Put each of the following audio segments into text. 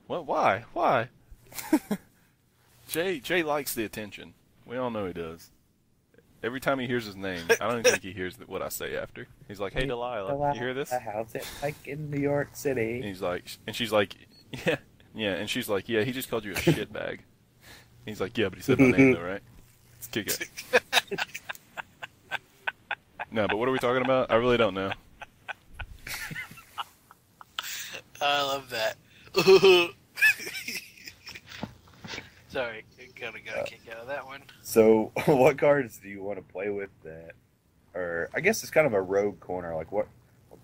What? Why? Why? Jay likes the attention. We all know he does. Every time he hears his name, I don't even think he hears what I say after. He's like, "Hey, Delilah, you hear this?" How's it like in New York City? And he's like, and she's like, "Yeah, yeah," and she's like, "Yeah, he just called you a shitbag." He's like, "Yeah, but he said my name though, right?" Let's kick it. No, but what are we talking about? I really don't know. I love that. Sorry, got a kick out of that one. So, what cards do you want to play with that, or I guess it's kind of a rogue corner, like what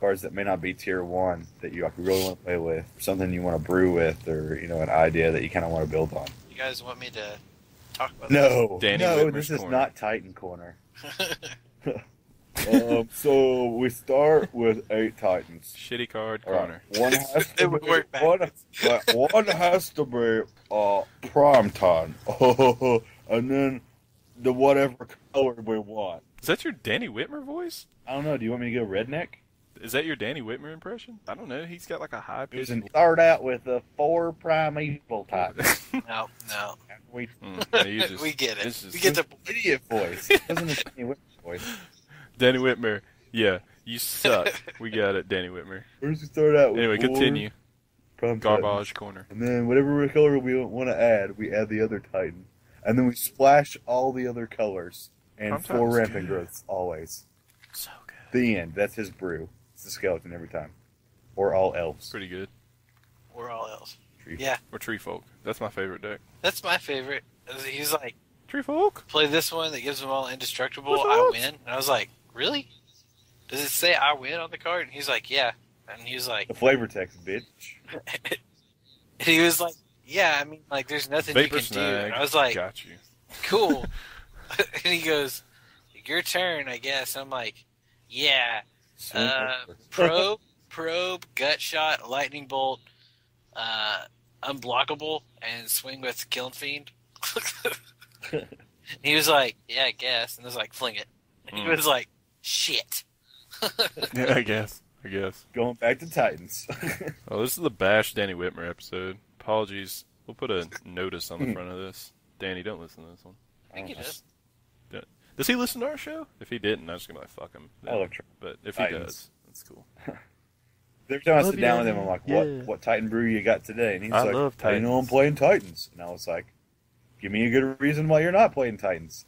cards that may not be tier 1 that you like really want to play with, something you want to brew with, or, you know, an idea that you kind of want to build on? You guys want me to talk about No, Danny no, Whitmer's this is corner. not Titan Corner. this? So we start with 8 Titans. Shitty card All right. corner. One has It to would be work one has to be prime time, and then the whatever color we want. Is that your Danny Whitmer voice? I don't know. Do you want me to go redneck? Is that your Danny Whitmer impression? I don't know. He's got like a high pitch. Start out with the 4 primeval Titans. No. We We get it. It's just- We get the idiot voice. It wasn't a Danny Whitmer voice. Danny Whitmer. Yeah, you suck. We got it, Danny Whitmer. First we start out with Anyway, 4 continue. prime Titans. Garbage corner. And then whatever color we want to add, we add the other Titan. And then we splash all the other colors. And Prime 4 Titan's rampant good. growths, always. So good. The end. That's his brew. It's the skeleton every time. Or all elves. Pretty good. We're all else. Tree. Yeah, Or Tree Folk. That's my favorite deck. that's my favorite. He's like, Tree Folk? play this one that gives them all indestructible. What's I up? win. And I was like, really? Does it say I win on the card? And he's like, yeah. And he was like, The flavor text, bitch. and he was like, yeah. I mean, like, there's nothing Vapor you can do. Snag. And I was like, Got you. cool. And he goes, your turn, I guess. I'm like, yeah. Probe, gut shot, lightning bolt, unblockable, and swing with Killing Fiend. He was like, yeah, I guess. And I was like, fling it. And he was like, shit. Yeah, I guess. Going back to Titans. Oh, this is the Bash Danny Whitmer episode. Apologies. We'll put a notice on the front of this. Danny, don't listen to this one. I think he does. Does he listen to our show? If he didn't, I'm just going to be like, fuck him. I love But if he Titans. does, that's cool. Every time I Love sit you, down with Danny. him, I'm like, Yeah. what Titan brew you got today? And he's I like, love I know I'm Titans. playing Titans. And I was like, give me a good reason why you're not playing Titans.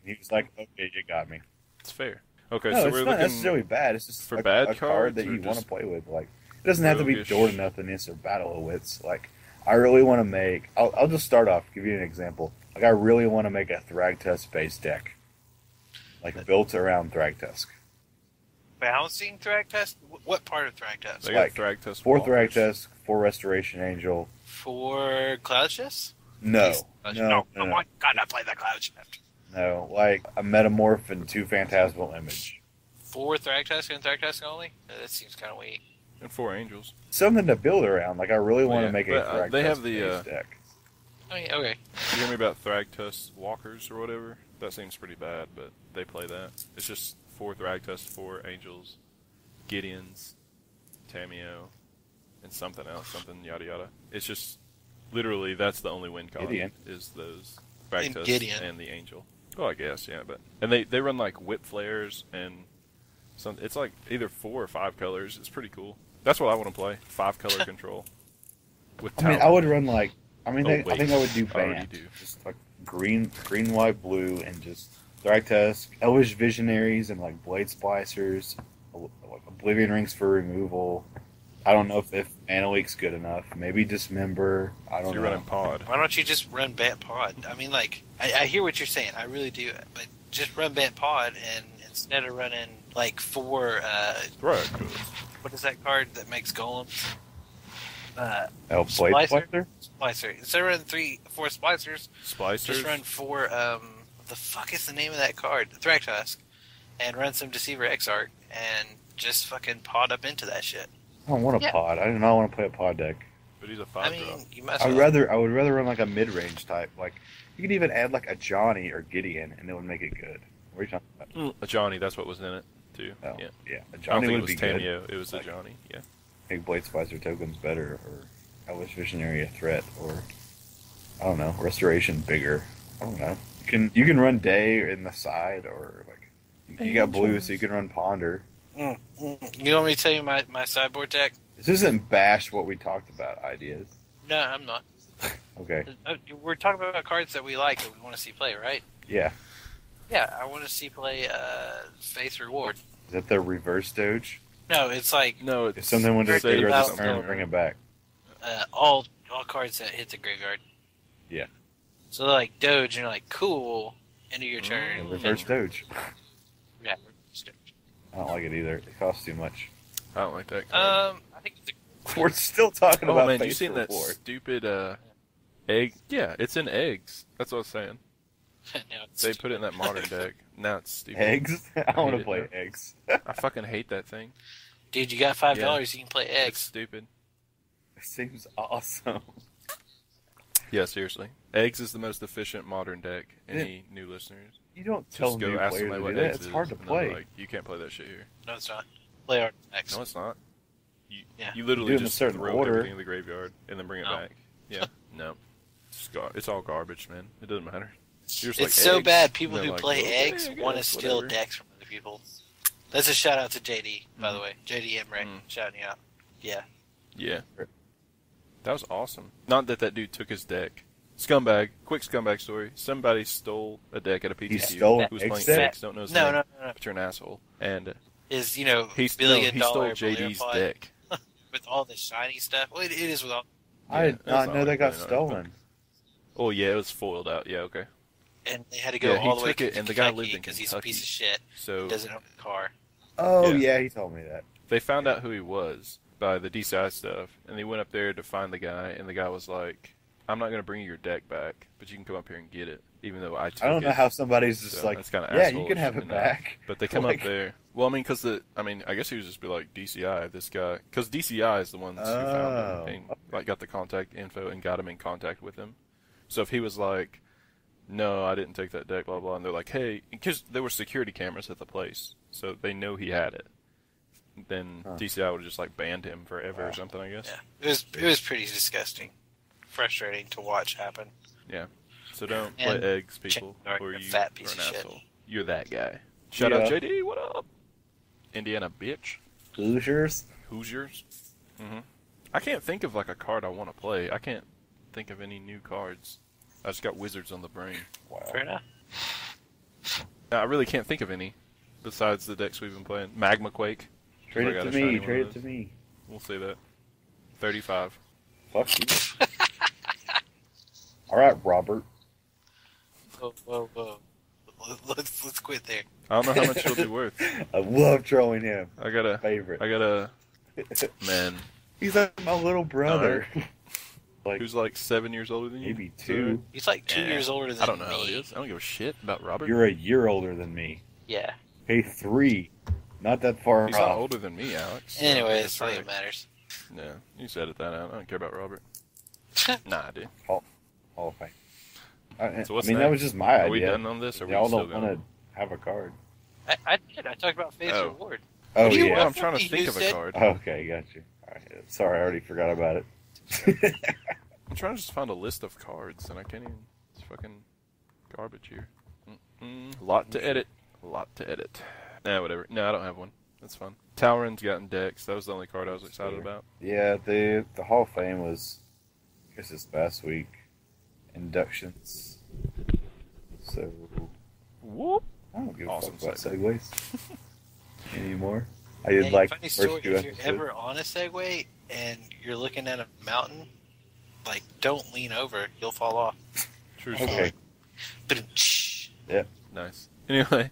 He was like, okay, you got me. It's fair. Okay, No, so it's we're not looking necessarily bad. It's just for a bad card cards that or you want to just play with. Like, it doesn't have to be roguish? Door to Nothingness or Battle of Wits. Like, I really want to make... I'll just start off, give you an example. Like, I really want to make a Thragtusk base deck. Like, built around Thragtusk. Bouncing Thragtusk? What part of Thragtusk? They got like, Thragtusk 4 walkers. Thragtusk, 4 Restoration Angel. For Cloud Chest? No. Come No. on, gotta play the Cloud Chest. No, like a Metamorph and 2 Phantasmal Image. 4 Thragtusk and Thragtusk only? That seems kind of weak. And 4 angels. Something to build around. Like, I really want Yeah, to make a but, Thragtusk they have the, base deck. I mean, okay. You hear me about Thragtusk walkers or whatever? That seems pretty bad, but they play that. It's just 4 Thragtusk, 4 angels, Gideons, Tameo, and something else, something yada yada. It's just, literally, that's the only win column, Gideon. is those And Thragtusk Gideon. and the angel. Oh, I guess, yeah, but... And they run, like, whip flares, and it's like either 4 or 5 colors. It's pretty cool. That's what I want to play, 5 color control. With I mean, I Talon. would run like... I mean, Oh, I wait. think I would do I already Band. do. Just like green, white, blue, and just Thragtusk, Elvish Visionaries, and like Blade Splicers, like Oblivion Rings for removal. I don't know if Mana Leak's good enough. Maybe Dismember. I So don't you're know. running pod. Why don't you just run Bant Pod? I mean, like, I hear what you're saying. I really do. But just run Bant Pod, and instead of running, like, 4, Thragtusk. what is that card that makes golems? Blade Splicer? Splicer? Splicer. Instead of running 4 Splicers, Splicers. just run 4, what the fuck is the name of that card? Thragtusk. And run some Deceiver Exarch, and just fucking pod up into that shit. I don't want a Yeah. pod. I do not want to play a pod deck. But he's a I 5-drop. mean, you might as I well. would rather run like a mid-range type. Like, you could even add like a Johnny or Gideon, and it would make it good. What are you talking about? A Johnny, that's what was in it, too. Oh, Yeah. yeah, a I don't Johnny think it would was be good. Tameo. It was a Like- Johnny, yeah. Make Blade Splicer tokens better, or Elvish Visionary a threat, or I don't know, Restoration bigger. I don't know. You can run Day in the side, or like you got blue, so you can run Ponder. You want me to tell you my sideboard deck? This isn't bash what we talked about ideas. No, I'm not. Okay. We're talking about cards that we like that we want to see play, right? Yeah. Yeah, I want to see play Faith Reward. Is that the reverse Doge? No, it's like No, If it's something went to the Say graveyard about this turn, the- bring it back. all cards that hit the graveyard. Yeah. So like Doge, and you're like, cool, end of your turn. Reverse Doge. Yeah, reverse Doge. I don't like it either. It costs too much. I don't like that card. I think it's We're still talking Oh about man, you Faith seen that Reward. stupid egg? Yeah, it's in eggs. That's what I was saying. no, it's They put it in that modern deck. Now it's stupid. Eggs? I want hate to it, play man. eggs. I fucking hate that thing. Dude, you got $5. Yeah. You can play It's eggs. stupid. It seems awesome. Yeah, seriously. Eggs is the most efficient modern deck. Any new listeners? You don't tell Just go new ask players somebody to what do that. eggs It's is, hard to and they'll be play. Like, you can't play that shit here. No, it's not. Play art next. No, it's not. You, Yeah. you You literally do it in a just certain throw order. everything in the graveyard and then bring it No. back. Yeah, no. It's all garbage, man. It doesn't matter. You're just It's like, so eggs? bad. People And who they're like, play okay, eggs I want to guess, steal whatever. decks from other people. That's a shout out to JD, by the way. JD Emmerich, Mm. shouting you out. Yeah. Yeah. That was awesome. Not that dude took his deck. Scumbag. Quick scumbag story. Somebody stole a deck at a PTQ. stole an who was egg playing set? eggs. Don't know his No, name. no. But you're an asshole. And Is, he $1 stole billion JD's Valyrian deck. with all the shiny stuff. Well, it is with all. I did that's not know all that right, got really not. stolen. Oh yeah, it was foiled out. Yeah, okay. And they had to go Yeah, he all the way took it, to and the guy Kentucky lived in because he's a Kentucky. piece of shit. So He doesn't own a car. Oh, Yeah. yeah, he told me that. they found out who he was by the DCI stuff, and they went up there to find the guy, and the guy was like, "I'm not going to bring you your deck back, but you can come up here and get it, even though I took it." I don't know how somebody's just So like, that's kinda yeah, you asshole-ish can have it and, back. But they come Like- up there. Well, I mean, I guess he would just be like DCI, this guy, because DCI is the ones who found him and like got the contact info and got him in contact with him. So if he was like, "No, I didn't take that deck," blah blah, and they're like, "Hey," because there were security cameras at the place, so they know he had it. Then DCI would have just like banned him forever or something, I guess. Yeah, it was pretty disgusting, frustrating to watch happen. Yeah. So don't And play eggs, people, Chicken, or you're a you fat are piece an of shit. asshole. You're that guy. Shout out Yeah. JD. What up? Indiana bitch. Hoosiers? Hoosiers. I can't think of like a card I want to play. I can't think of any new cards. I just got Wizards on the brain. Wow. Fair enough. I really can't think of any besides the decks we've been playing. Magma Quake. Trade I it got to a shiny me. one Trade of it to those. me. We'll say that. 35. Fuck you. All right, Robert. Whoa. Let's quit there. I don't know how much it'll be worth. I love trolling him. I gotta. Favorite. Man. He's like my little brother. Like Who's like 7 years older than you? maybe 2. He's like 2 Yeah. years older than me. I don't know how he is. I don't give a shit about Robert. You're a year older than me. Yeah. Hey, 3. Not that far He's off. not older than me, Alex. So Anyway, that's that's all right. that matters. Yeah, you said it that out. I don't care about Robert. Nah, I do. Hall of Fame. So what's I mean, that next? was just my Are idea. we done on this? Or are we Y'all still don't going? want to have a card. I did. I talked about Faith Oh. Reward. Oh, do you yeah. Well, I'm want? trying to You think of a said- card. Okay, got you. All right. Sorry, I already forgot about it. I'm trying to just find a list of cards, and I can't even. It's fucking garbage here. Lot to edit. Nah, whatever. No, I don't have one. That's fun. Talron's gotten decks. That was the only card I was excited about. Yeah, the Hall of Fame was, I guess this past week, inductions. So, Whoop. I don't give Awesome a fuck about segue. segues anymore. I did Hey, like funny first story, 2 if you're episodes. ever on a Segway and you're looking at a mountain, like, don't lean over. You'll fall off. True Okay. story. But Nice. Anyway,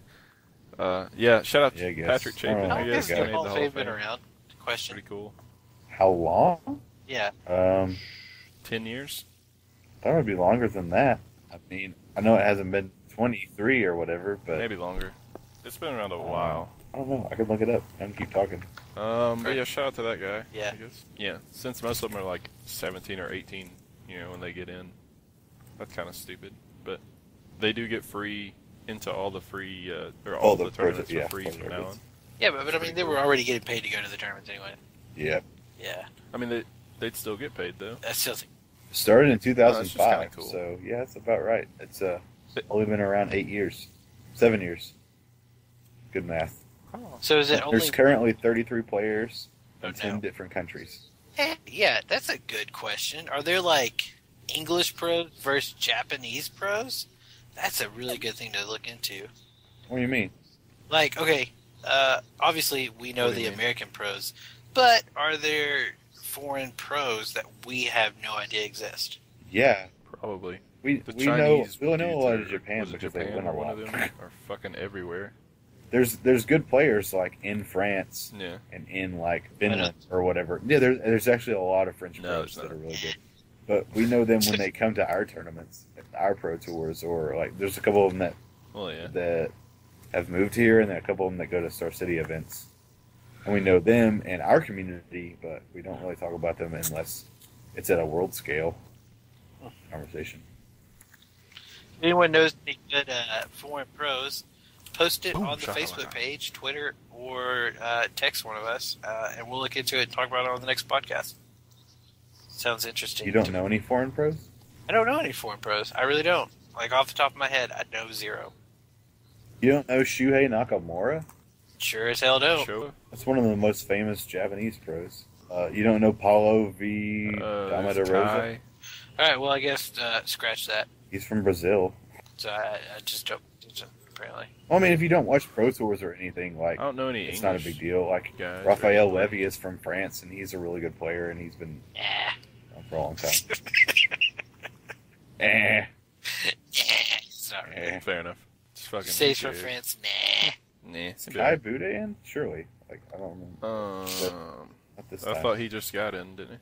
yeah. Shout out Yeah, I to guess. Patrick Chapin. Oh, how I long guess has he okay. the made Hall the of Hall Fame of been Fame. around? Question. Pretty cool. How long? Yeah. 10 years. That would be longer than that. I mean, I know it hasn't been 23 or whatever, but Maybe longer. It's been around a while. I don't know. I could look it up and keep talking. But yeah, shout out to that guy. Yeah. I guess. Yeah, since most of them are like 17 or 18, when they get in, that's kind of stupid. But they do get free into all the free or all the tournaments for free from now on. Yeah, but I mean, they were already getting paid to go to the tournaments anyway. Yeah. Yeah. I mean, They'd still get paid though. That's still think Started in Oh, that's just 2005, kinda cool. so yeah, that's about right. It's But- only been around 8 years, 7 years. Good math. Oh. so. Is it only? There's currently 33 players Oh, in 10 no. different countries. Yeah, that's a good question. Are there like English pros versus Japanese pros? That's a really good thing to look into. What do you mean? Like, okay, obviously we know What do the you mean? American pros, but are there foreign pros that we have no idea exist? Yeah, Probably. we The we know Chinese we know a dudes lot are- of Japan was it because Japan they win or a one lot. of them are fucking everywhere. There's good players like in France Yeah. and in like Finland or whatever. Yeah, there's actually a lot of French No, pros there's that not. are really good. But we know them when they come to our tournaments, our pro tours, or like there's a couple of them Well, yeah. that have moved here, and then a couple of them that go to Star City events. And we know them in our community, but we don't really talk about them unless it's at a world scale conversation. If anyone knows any good foreign pros, post it Boom, on the shakalaka. Facebook page, Twitter, or text one of us, and we'll look into it and talk about it on the next podcast. Sounds interesting. You don't know any foreign pros? I don't know any foreign pros. I really don't. Like, off the top of my head, I know zero. You don't know Shuhei Nakamura? Sure as hell don't. Showa? That's one of the most famous Japanese pros. You don't know Paulo V. Dama de There's Rosa? Kai. Alright, well, I guess scratch that. He's from Brazil. So I just don't, apparently. Well, I mean, if you don't watch pro tours or anything, like I don't know any it's English not a big deal. Like guys. Raphael or- Levy is from France, and he's a really good player, and he's been Yeah. around for a long time. Eh. Sorry. Eh. Fair enough. It's fucking. Stays who from cares? France. Nah. Nah. Is Kai Bude? Surely. Like I don't remember. Not this I time. thought he just got in, didn't he?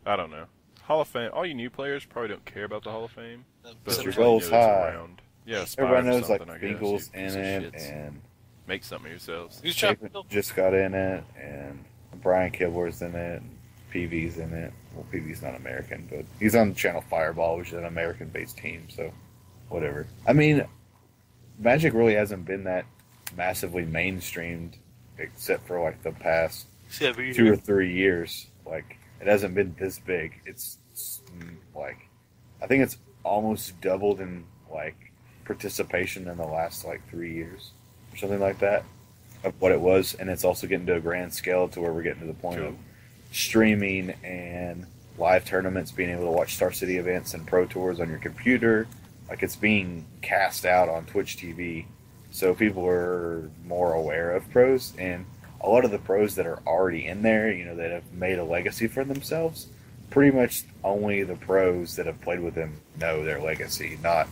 I don't know. Hall of Fame. All you new players probably don't care about the Hall of Fame, but Some- your you goal's know it's high. around. Yeah, Everybody knows like something, I guess, Finkel's you in piece of it, shits. and Make something of yourselves. Who's trying Chapin just got in it, and Brian Kibler's in it, and PV's in it. Well, PV's not American, but he's on Channel Fireball, which is an American-based team, so whatever. I mean, Magic really hasn't been that massively mainstreamed, except for like the past 2 or 3 years. Like, it hasn't been this big. It's like, I think it's almost doubled in like participation in the last like 3 years or something like that of what it was, and it's also getting to a grand scale to where we're getting to the point of streaming and live tournaments, being able to watch Star City events and pro tours on your computer. Like, it's being cast out on Twitch TV, so people are more aware of pros, and a lot of the pros that are already in there, you know, that have made a legacy for themselves, pretty much only the pros that have played with them know their legacy, not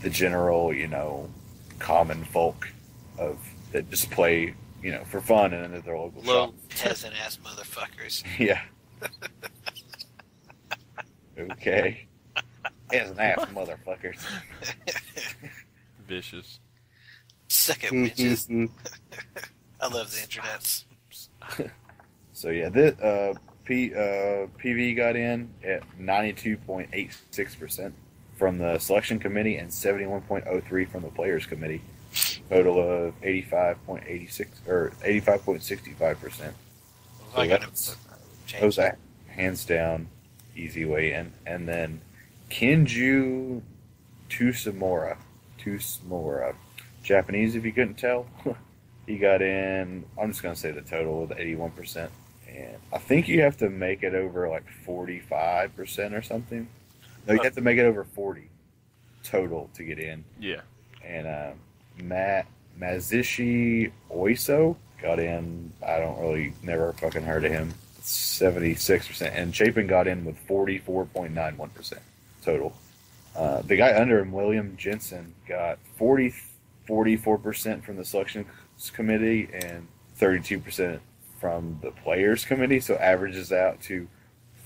the general, you know, common folk of that just play, you know, for fun and at their local Low shop. peasant ass motherfuckers. Yeah. Okay. As an ass motherfuckers. Vicious. Suck it, bitches. I love the internets. So yeah, this PV got in at 92.86% from the selection committee and 71.03 from the players committee. Total of 85.86 or 85.65%. I gotta That change was that. a hands down easy way in. And then Kenju Tsunemura, Japanese if you couldn't tell. He got in, I'm just going to say the total with 81%. And I think you have to make it over like 45% or something. No, you have to make it over 40 total to get in. Yeah. And Mazishi Oiso got in, I don't really, never fucking heard of him, 76%. And Chapin got in with 44.91% total. The guy under him, William Jensen, got 44% from the selection committee and 32% from the players committee, so averages out to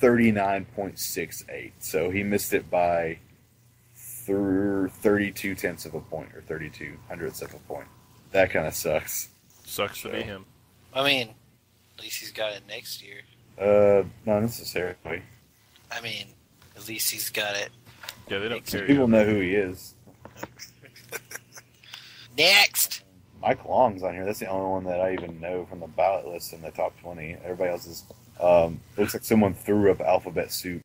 39.68. So he missed it by 32 tenths of a point, or 32 hundredths of a point. That kind of sucks. Sucks to be him. I mean, at least he's got it next year. Not necessarily. I mean, at least he's got it. Yeah, they don't care. People know who he is. Next! Mike Long's on here. That's the only one that I even know from the ballot list in the top 20. Everybody else is Looks like someone threw up alphabet soup.